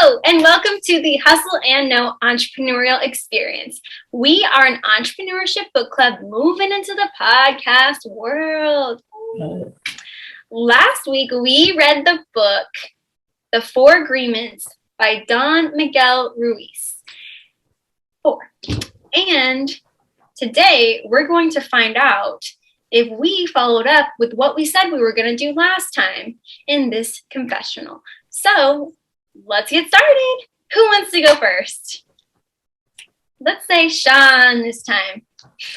Hello, and welcome to the Hustle and Know Entrepreneurial Experience. We are an entrepreneurship book club moving into the podcast world. Last week, we read the book, The Four Agreements by Don Miguel Ruiz. And today, we're going to find out if we followed up with what we said we were going to do last time in this confessional. So let's get started. Who wants to go first? Let's say Shawn this time.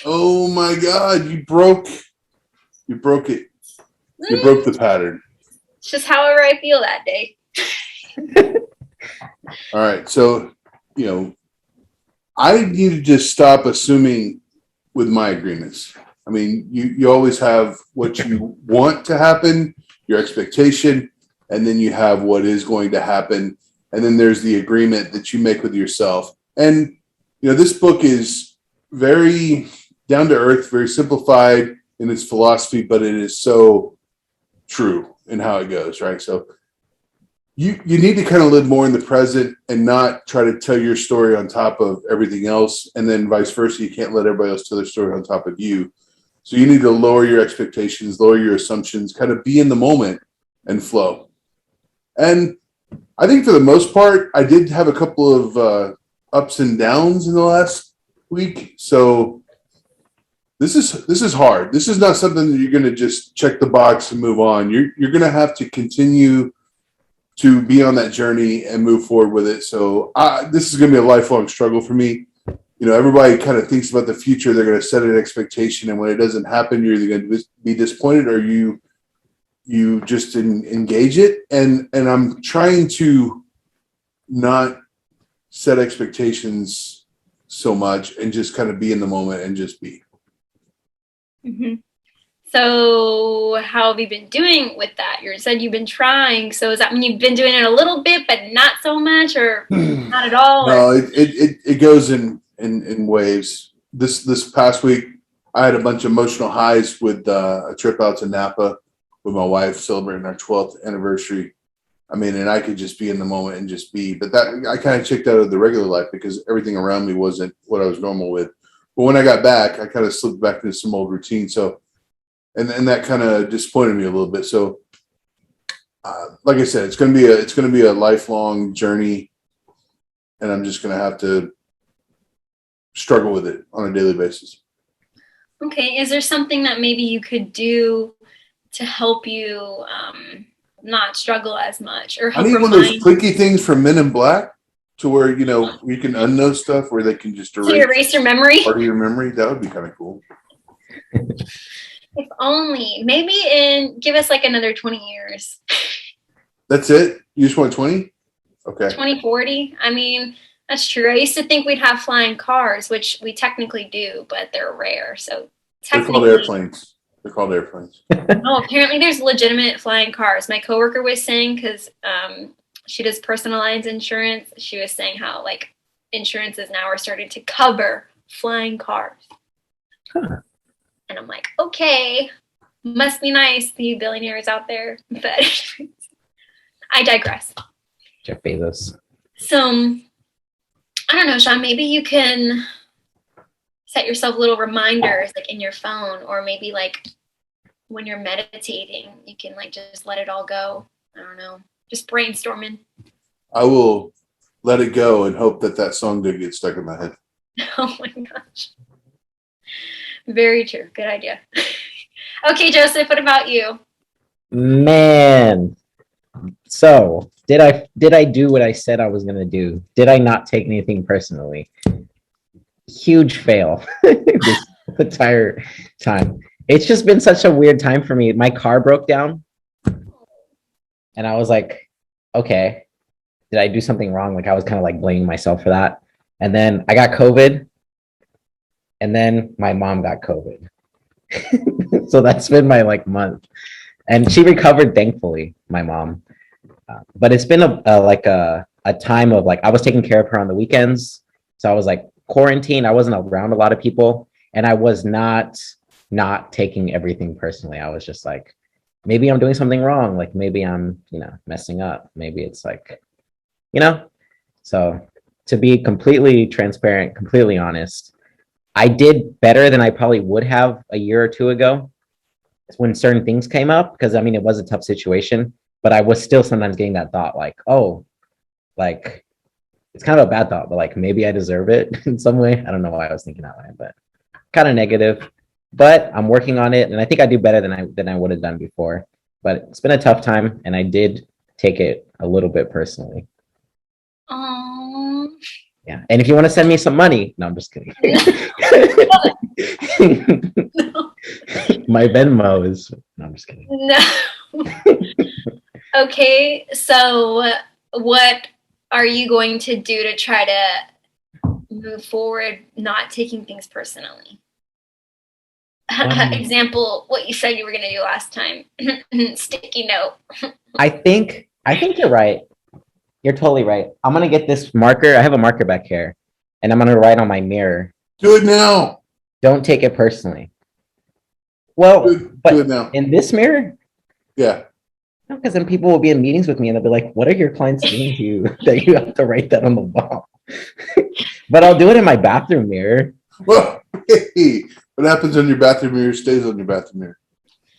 Oh my God, you broke it. You broke the pattern. It's just however I feel that day. All right, so, I need to just stop assuming with my agreements. I mean, you always have what you want to happen, your expectation, and then you have what is going to happen. And then there's the agreement that you make with yourself. And, this book is very down to earth, very simplified in its philosophy, but it is so true in how it goes, right? So you need to kind of live more in the present and not try to tell your story on top of everything else. And then vice versa, you can't let everybody else tell their story on top of you. So you need to lower your expectations, lower your assumptions, kind of be in the moment and flow. And I think for the most part, I did have a couple of ups and downs in the last week. So this is hard. This is not something that you're going to just check the box and move on. You're going to have to continue to be on that journey and move forward with it. So this is going to be a lifelong struggle for me. Everybody kind of thinks about the future. They're going to set an expectation, and when it doesn't happen, you're either going to be disappointed or you just engage it. And I'm trying to not set expectations so much and just kind of be in the moment and just be. Mm-hmm. So how have you been doing with that? You said you've been trying. So does that mean you've been doing it a little bit, but not so much, or not at all? No, it goes in waves. This past week, I had a bunch of emotional highs with a trip out to Napa with my wife celebrating our 12th anniversary. I mean, and I could just be in the moment and just be, but that I kind of checked out of the regular life because everything around me wasn't what I was normal with. But when I got back, I kind of slipped back into some old routine. So, and that kind of disappointed me a little bit. So, like I said, it's going to be a lifelong journey, and I'm just going to have to struggle with it on a daily basis. Okay. Is there something that maybe you could do to help you not struggle as much, or help? I need one of those clicky things from Men in Black to where you can unknow stuff where they can just erase your memory. Part of your memory. That would be kind of cool. If only. Maybe give us like another 20 years. That's it? You just want 20? Okay. 2040. I mean, that's true. I used to think we'd have flying cars, which we technically do, but they're rare. So they're called airplanes. They're called airplanes. No, apparently there's legitimate flying cars. My coworker was saying, because she does personal lines insurance, she was saying how like insurances now are starting to cover flying cars. Huh. And I'm like, okay, must be nice, the billionaires out there. But I digress. Jeff Bezos. So I don't know, Shawn, maybe you can set yourself little reminders like in your phone, or maybe like when you're meditating, you can like just let it all go. I don't know, just brainstorming. I will let it go and hope that song didn't get stuck in my head. Oh my gosh. Very true. Good idea. Okay, Joseph, what about you? Man. So did I do what I said I was going to do? Did I not take anything personally? Huge fail this entire time. It's just been such a weird time for me. My car broke down and I was like, okay, did I do something wrong? Like I was kind of like blaming myself for that. And then I got COVID, and then my mom got COVID. So that's been my like month, and she recovered, thankfully, my mom. But it's been a time of like, I was taking care of her on the weekends. So I was like quarantined. I wasn't around a lot of people, and I was not taking everything personally. I was just like, maybe I'm doing something wrong. Like maybe I'm, messing up. Maybe it's like, So to be completely transparent, completely honest, I did better than I probably would have a year or two ago when certain things came up, because I mean, it was a tough situation, but I was still sometimes getting that thought like, oh, like it's kind of a bad thought, but like maybe I deserve it in some way. I don't know why I was thinking that way, but kind of negative. But I'm working on it, and I think I do better than I would have done before. But it's been a tough time, and I did take it a little bit personally. Oh. Yeah, and if you want to send me some money, no, I'm just kidding. My Venmo is. No, I'm just kidding. No. Okay, so what are you going to do to try to move forward, not taking things personally? Example, what you said you were going to do last time. Sticky note. I think you're right. You're totally right. I'm gonna get this marker. I have a marker back here, and I'm gonna write on my mirror. Do it now. Don't take it personally. Well, Do it now. In this mirror, Yeah. because then people will be in meetings with me and they'll be like, "What are your clients doing to you that you have to write that on the wall?" But I'll do it in my bathroom mirror. Well, hey, what happens on your bathroom mirror stays on your bathroom mirror.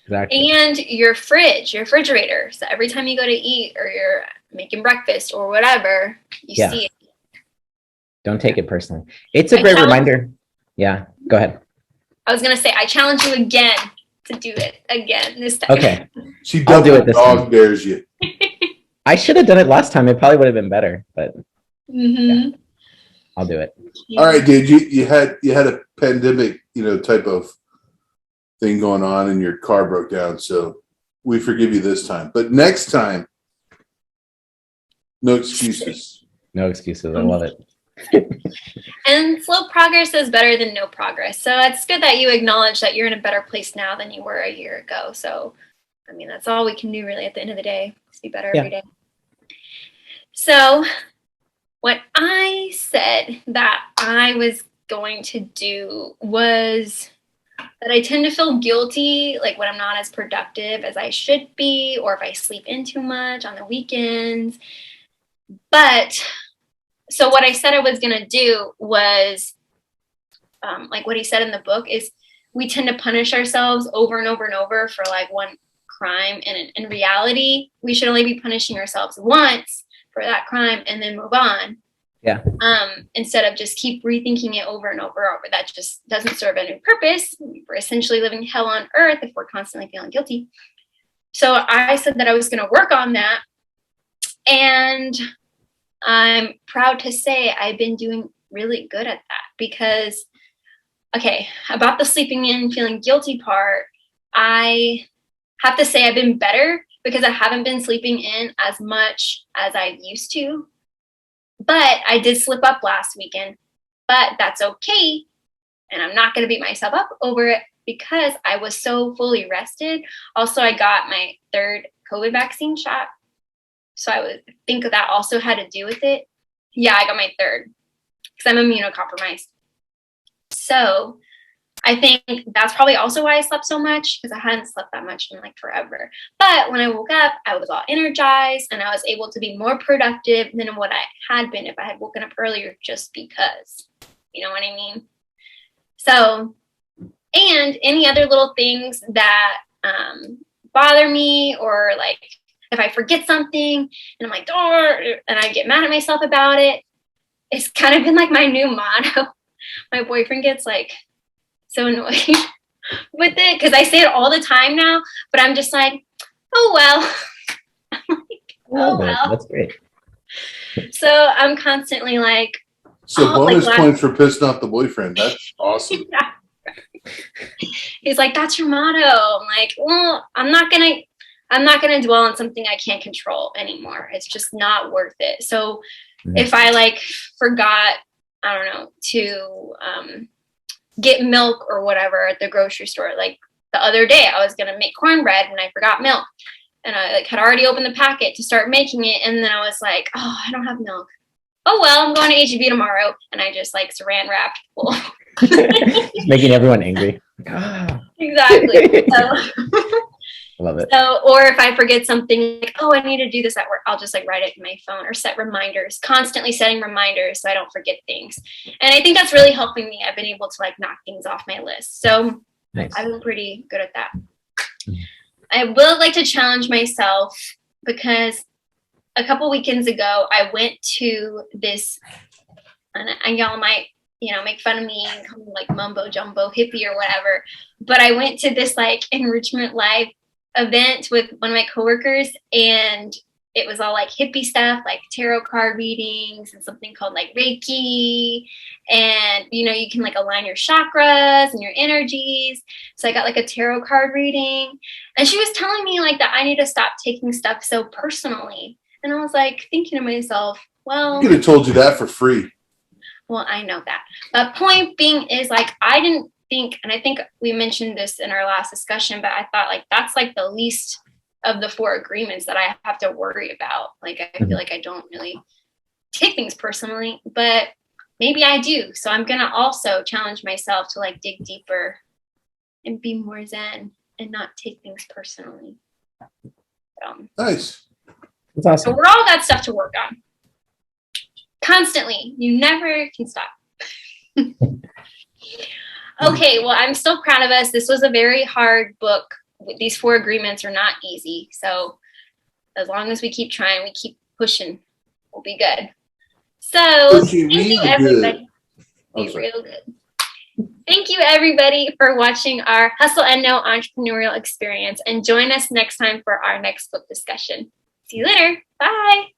Exactly. And your fridge, your refrigerator. So every time you go to eat or you're making breakfast or whatever, you see it. Don't take it personally. It's a great reminder. Yeah, go ahead. I was going to say, I challenge you again to do it again this time. Okay. She does do it this dog time. dares you. I should have done it last time. It probably would have been better, but yeah, I'll do it. All right, dude. You had a pandemic, type of thing going on, and your car broke down. So we forgive you this time, but next time, no excuses. No excuses. I love it. And slow progress is better than no progress. So it's good that you acknowledge that you're in a better place now than you were a year ago. So, I mean, that's all we can do really at the end of the day. Just be better every day. So what I said that I was going to do was that I tend to feel guilty, like when I'm not as productive as I should be, or if I sleep in too much on the weekends. But so what I said I was going to do was, like what he said in the book, is we tend to punish ourselves over and over and over for like one crime. And in reality, we should only be punishing ourselves once for that crime and then move on. Yeah. Instead of just keep rethinking it over and over and over. That just doesn't serve any purpose. We're essentially living hell on earth if we're constantly feeling guilty. So I said that I was going to work on that. And I'm proud to say I've been doing really good at that because, okay, about the sleeping in, feeling guilty part, I have to say I've been better because I haven't been sleeping in as much as I used to. But I did slip up last weekend, but that's okay. And I'm not going to beat myself up over it because I was so fully rested. Also, I got my third COVID vaccine shot. So I would think that also had to do with it. Yeah, I got my third because I'm immunocompromised. So I think that's probably also why I slept so much because I hadn't slept that much in like forever. But when I woke up, I was all energized and I was able to be more productive than what I had been if I had woken up earlier just because. You know what I mean? So, and any other little things that bother me or like if I forget something and I'm like, oh, and I get mad at myself about it, it's kind of been like my new motto. My boyfriend gets like so annoyed with it because I say it all the time now, but I'm just like, oh, well. I'm like, oh, well. That's great. So I'm constantly like. So bonus points for pissing off the boyfriend. That's awesome. Yeah. He's like, that's your motto. I'm like, well, I'm not gonna dwell on something I can't control anymore. It's just not worth it. So if I like forgot, I don't know, to get milk or whatever at the grocery store, like the other day I was gonna make cornbread and I forgot milk. And I like had already opened the packet to start making it, and then I was like, oh, I don't have milk. Oh well, I'm going to HEB tomorrow, and I just like saran wrapped full. Making everyone angry. Exactly. So Love it. So, or if I forget something like, oh, I need to do this at work, I'll just like write it in my phone or set reminders, constantly setting reminders so I don't forget things. And I think that's really helping me. I've been able to like knock things off my list. So Nice. I've been pretty good at that. I would like to challenge myself because a couple weekends ago, I went to this, and y'all might, make fun of me and call me like mumbo jumbo hippie or whatever. But I went to this like enrichment live event with one of my coworkers, and it was all like hippie stuff, like tarot card readings and something called like Reiki. And, you can like align your chakras and your energies. So I got like a tarot card reading, and she was telling me like that I need to stop taking stuff so personally. And I was like thinking to myself, well, I could have told you that for free. Well, I know that. But point being is like, I didn't think, and I think we mentioned this in our last discussion, but I thought like, that's like the least of the 4 agreements that I have to worry about. Like, I feel like I don't really take things personally, but maybe I do. So I'm going to also challenge myself to like dig deeper and be more zen and not take things personally. Nice. That's awesome. So we're all got stuff to work on. Constantly. You never can stop. Okay, well, I'm still proud of us. This was a very hard book. These 4 agreements are not easy. So as long as we keep trying, we keep pushing, we'll be good. So thank you, everybody. Be real good. Thank you, everybody, for watching our Hustle and Know entrepreneurial experience. And join us next time for our next book discussion. See you later. Bye.